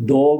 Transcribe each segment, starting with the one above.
2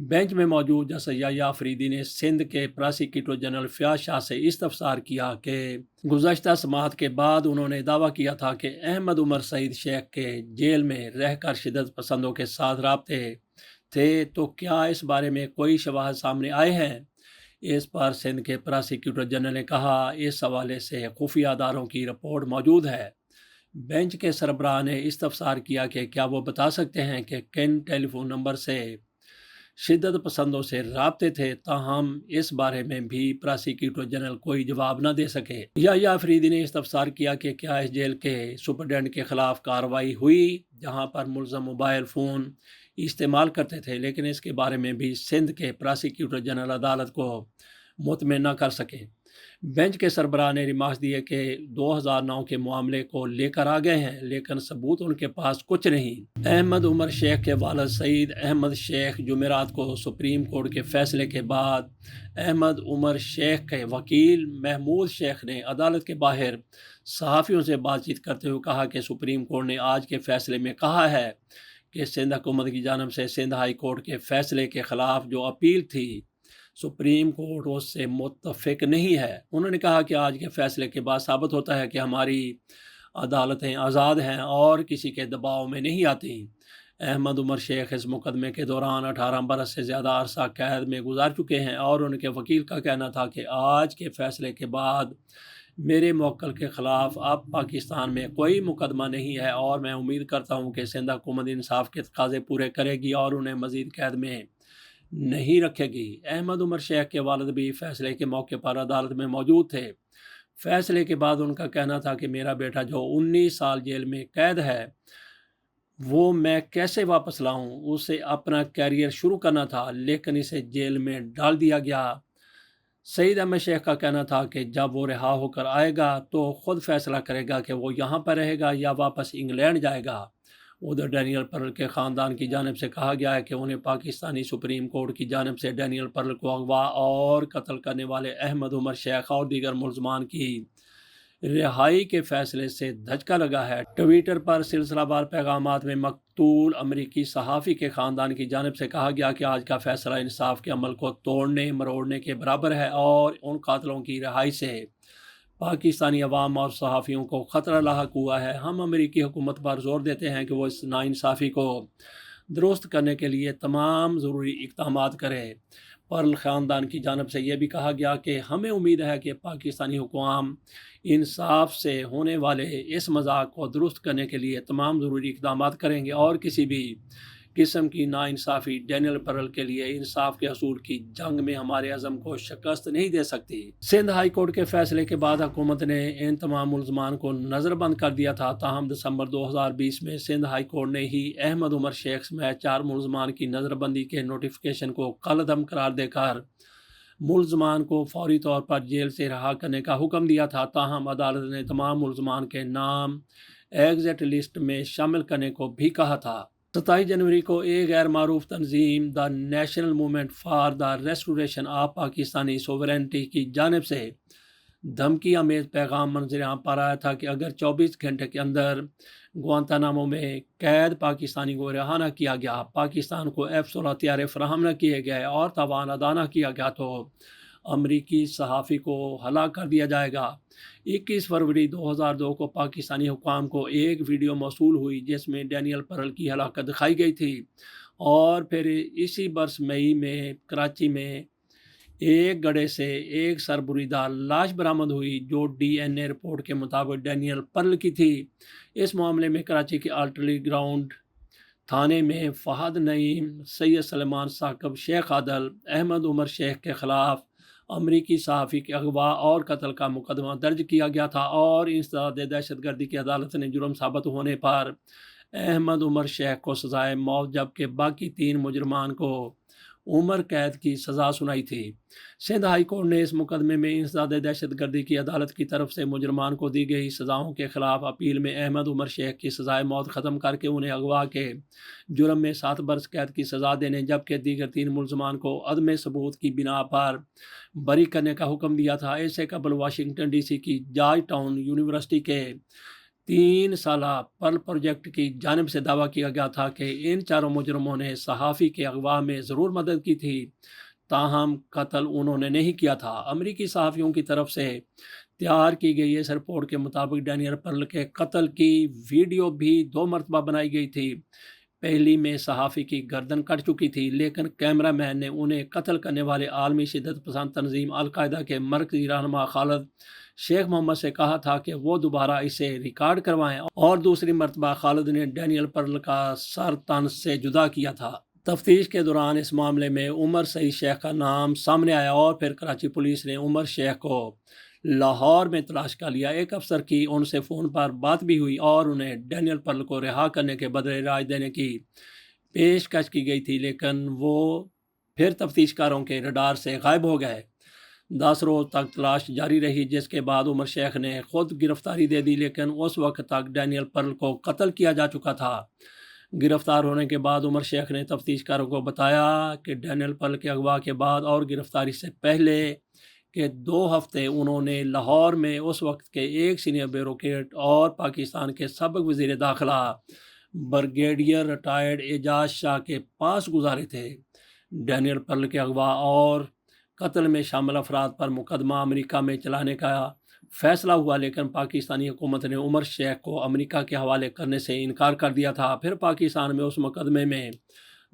bench میں موجود جج یحییٰ آفریدی نے سندھ کے پراسیکیوٹر جنرل فیاض شاہ سے استفسار کیا کہ گزشتہ سماعت کے بعد انہوں نے دعویٰ کیا تھا کہ احمد عمر سعید شیخ کے جیل میں رہ کر شدت پسندوں کے ساتھ رابطے تھے، تو کیا اس بارے میں کوئی شواہد سامنے آئے ہیں؟ اس پر سندھ کے پراسیکیوٹر جنرل نے کہا، اس حوالے سے خفیہ اداروں کی رپورٹ موجود ہے۔ بینچ کے سربراہ نے استفسار کیا کہ کیا وہ بتا سکتے ہیں کہ کن ٹیلی فون نمبر سے شدت پسندوں سے رابطے تھے، تاہم اس بارے میں بھی پراسیکیوٹر جنرل کوئی جواب نہ دے سکے۔ یحییٰ آفریدی نے استفسار کیا کہ کیا اس جیل کے سپرنٹینڈنٹ کے خلاف کارروائی ہوئی جہاں پر ملزم موبائل فون استعمال کرتے تھے، لیکن اس کے بارے میں بھی سندھ کے پراسیکیوٹر جنرل عدالت کو مطمئن نہ کر سکے۔ بینچ کے سربراہ نے ریمارکس دیے کہ 2009 کے معاملے کو لے کر آ گئے ہیں، لیکن ثبوت ان کے پاس کچھ نہیں۔ احمد عمر شیخ کے والد سعید احمد شیخ جمعرات کو سپریم کورٹ کے فیصلے کے بعد احمد عمر شیخ کے وکیل محمود شیخ نے عدالت کے باہر صحافیوں سے بات چیت کرتے ہوئے کہا کہ سپریم کورٹ نے آج کے فیصلے میں کہا ہے کہ سندھ حکومت کی جانب سے سندھ ہائی کورٹ کے فیصلے کے خلاف جو اپیل تھی، سپریم کورٹ اس سے متفق نہیں ہے۔ انہوں نے کہا کہ آج کے فیصلے کے بعد ثابت ہوتا ہے کہ ہماری عدالتیں آزاد ہیں اور کسی کے دباؤ میں نہیں آتی۔ احمد عمر شیخ اس مقدمے کے دوران 18 برس سے زیادہ عرصہ قید میں گزار چکے ہیں اور ان کے وکیل کا کہنا تھا کہ آج کے فیصلے کے بعد میرے موکل کے خلاف اب پاکستان میں کوئی مقدمہ نہیں ہے اور میں امید کرتا ہوں کہ سندھ حکومت انصاف کے تقاضے پورے کرے گی اور انہیں مزید قید میں نہیں رکھے گی۔ احمد عمر شیخ کے والد بھی فیصلے کے موقع پر عدالت میں موجود تھے۔ فیصلے کے بعد ان کا کہنا تھا کہ میرا بیٹا جو 19 سال جیل میں قید ہے وہ میں کیسے واپس لاؤں؟ اسے اپنا کیریئر شروع کرنا تھا لیکن اسے جیل میں ڈال دیا گیا۔ سعید احمد شیخ کا کہنا تھا کہ جب وہ رہا ہو کر آئے گا تو خود فیصلہ کرے گا کہ وہ یہاں پر رہے گا یا واپس انگلینڈ جائے گا۔ ادھر ڈینیل پرل کے خاندان کی جانب سے کہا گیا ہے کہ انہیں پاکستانی سپریم کورٹ کی جانب سے ڈینیل پرل کو اغوا اور قتل کرنے والے احمد عمر شیخ اور دیگر ملزمان کی رہائی کے فیصلے سے دھچکا لگا ہے۔ ٹویٹر پر سلسلہ وار پیغامات میں مقتول امریکی صحافی کے خاندان کی جانب سے کہا گیا کہ آج کا فیصلہ انصاف کے عمل کو توڑنے مروڑنے کے برابر ہے اور ان قاتلوں کی رہائی سے پاکستانی عوام اور صحافیوں کو خطرہ لاحق ہوا ہے۔ ہم امریکی حکومت پر زور دیتے ہیں کہ وہ اس ناانصافی کو درست کرنے کے لیے تمام ضروری اقدامات کرے۔ پرل خاندان کی جانب سے یہ بھی کہا گیا کہ ہمیں امید ہے کہ پاکستانی حکام انصاف سے ہونے والے اس مذاق کو درست کرنے کے لیے تمام ضروری اقدامات کریں گے اور کسی بھی قسم کی ناانصافی ڈینیل پرل کے لیے انصاف کے حصول کی جنگ میں ہمارے عزم کو شکست نہیں دے سکتی۔ سندھ ہائی کورٹ کے فیصلے کے بعد حکومت نے ان تمام ملزمان کو نظر بند کر دیا تھا، تاہم دسمبر 2020 میں سندھ ہائی کورٹ نے ہی احمد عمر شیخ سمیت 4 ملزمان کی نظر بندی کے نوٹیفیکیشن کو کالعدم قرار دے کر ملزمان کو فوری طور پر جیل سے رہا کرنے کا حکم دیا تھا، تاہم عدالت نے تمام ملزمان کے نام ایگزٹ لسٹ میں شامل کرنے کو بھی کہا تھا۔ 27 جنوری کو ایک غیر معروف تنظیم the national movement for the restoration of Pakistani sovereignty کی جانب سے دھمکی آمیز پیغام منظر عام پر آیا تھا کہ اگر 24 گھنٹے کے اندر گوانتانامو میں قید پاکستانی کو رہا نہ کیا گیا، پاکستان کو F-16 ہتھیار فراہم نہ کیے گئے اور تاوان ادا نہ کیا گیا تو امریکی صحافی کو ہلاک کر دیا جائے گا۔ 21 فروری 2002 کو پاکستانی حکام کو ایک ویڈیو موصول ہوئی جس میں ڈینیل پرل کی ہلاکت دکھائی گئی تھی، اور پھر اسی برس مئی میں کراچی میں ایک گڑھے سے ایک سربریدہ لاش برآمد ہوئی جو DNA رپورٹ کے مطابق ڈینیل پرل کی تھی۔ اس معاملے میں کراچی کے آرٹلری گراؤنڈ تھانے میں فہد نعیم، سید سلیمان ثاقب، شیخ عادل، احمد عمر شیخ کے خلاف امریکی صحافی کے اغوا اور قتل کا مقدمہ درج کیا گیا تھا اور انسداد دہشت گردی کی عدالت نے جرم ثابت ہونے پر احمد عمر شیخ کو سزائے موت جبکہ باقی 3 مجرمان کو عمر قید کی سزا سنائی تھی۔ سندھ ہائی کورٹ نے اس مقدمے میں انسداد دہشت گردی کی عدالت کی طرف سے مجرمان کو دی گئی سزاؤں کے خلاف اپیل میں احمد عمر شیخ کی سزائے موت ختم کر کے انہیں اغوا کے جرم میں 7 برس قید کی سزا دینے جبکہ دیگر 3 ملزمان کو عدم ثبوت کی بنا پر بری کرنے کا حکم دیا تھا۔ اس سے قبل واشنگٹن DC کی جارج ٹاؤن یونیورسٹی کے 3 سالہ پرل پروجیکٹ کی جانب سے دعویٰ کیا گیا تھا کہ ان چاروں مجرموں نے صحافی کے اغوا میں ضرور مدد کی تھی، تاہم قتل انہوں نے نہیں کیا تھا۔ امریکی صحافیوں کی طرف سے تیار کی گئی اس رپورٹ کے مطابق ڈینیل پرل کے قتل کی ویڈیو بھی 2 مرتبہ بنائی گئی تھی۔ پہلی میں صحافی کی گردن کٹ چکی تھی، لیکن کیمرہ مین نے انہیں قتل کرنے والے عالمی شدت پسند تنظیم القاعدہ کے مرکزی رہنما خالد شیخ محمد سے کہا تھا کہ وہ دوبارہ اسے ریکارڈ کروائیں، اور دوسری مرتبہ خالد نے ڈینیل پرل کا سر تن سے جدا کیا تھا۔ تفتیش کے دوران اس معاملے میں عمر سعید شیخ کا نام سامنے آیا اور پھر کراچی پولیس نے عمر شیخ کو لاہور میں تلاش کر لیا۔ ایک افسر کی ان سے فون پر بات بھی ہوئی اور انہیں ڈینیل پرل کو رہا کرنے کے بدلے رائے دینے کی پیشکش کی گئی تھی، لیکن وہ پھر تفتیش کاروں کے رڈار سے غائب ہو گئے۔ 10 روز تک تلاش جاری رہی، جس کے بعد عمر شیخ نے خود گرفتاری دے دی، لیکن اس وقت تک ڈینیل پرل کو قتل کیا جا چکا تھا۔ گرفتار ہونے کے بعد عمر شیخ نے تفتیش کاروں کو بتایا کہ ڈینیل پرل کے اغوا کے بعد اور گرفتاری سے پہلے کے 2 ہفتے انہوں نے لاہور میں اس وقت کے ایک سینئر بیوروکریٹ اور پاکستان کے سابق وزیر داخلہ بریگیڈیئر ریٹائرڈ اعجاز شاہ کے پاس گزارے تھے۔ ڈینیل پرل کے اغوا اور قتل میں شامل افراد پر مقدمہ امریکہ میں چلانے کا فیصلہ ہوا، لیکن پاکستانی حکومت نے عمر شیخ کو امریکہ کے حوالے کرنے سے انکار کر دیا تھا۔ پھر پاکستان میں اس مقدمے میں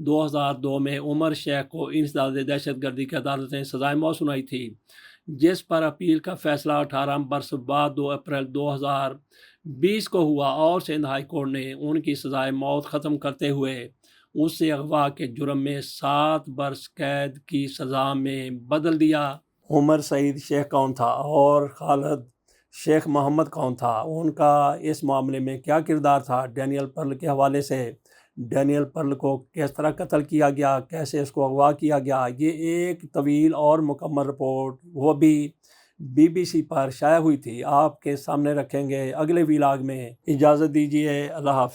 2002 میں عمر شیخ کو انسداد دہشت گردی کی عدالت نے سزائے موت سنائی تھی، جس پر اپیل کا فیصلہ 18 برس بعد 2 اپریل 2020 کو ہوا اور سندھ ہائی کورٹ نے ان کی سزائے موت ختم کرتے ہوئے اسے اغوا کے جرم میں 7 برس قید کی سزا میں بدل دیا۔ عمر سعید شیخ کون تھا اور خالد شیخ محمد کون تھا؟ ان کا اس معاملے میں کیا کردار تھا؟ ڈینیل پرل کے حوالے سے ڈینیل پرل کو کس طرح قتل کیا گیا، کیسے اس کو اغوا کیا گیا، یہ ایک طویل اور مکمل رپورٹ وہ بھی BBC پر شائع ہوئی تھی، آپ کے سامنے رکھیں گے اگلے ویلاگ میں۔ اجازت دیجیے، اللہ حافظ۔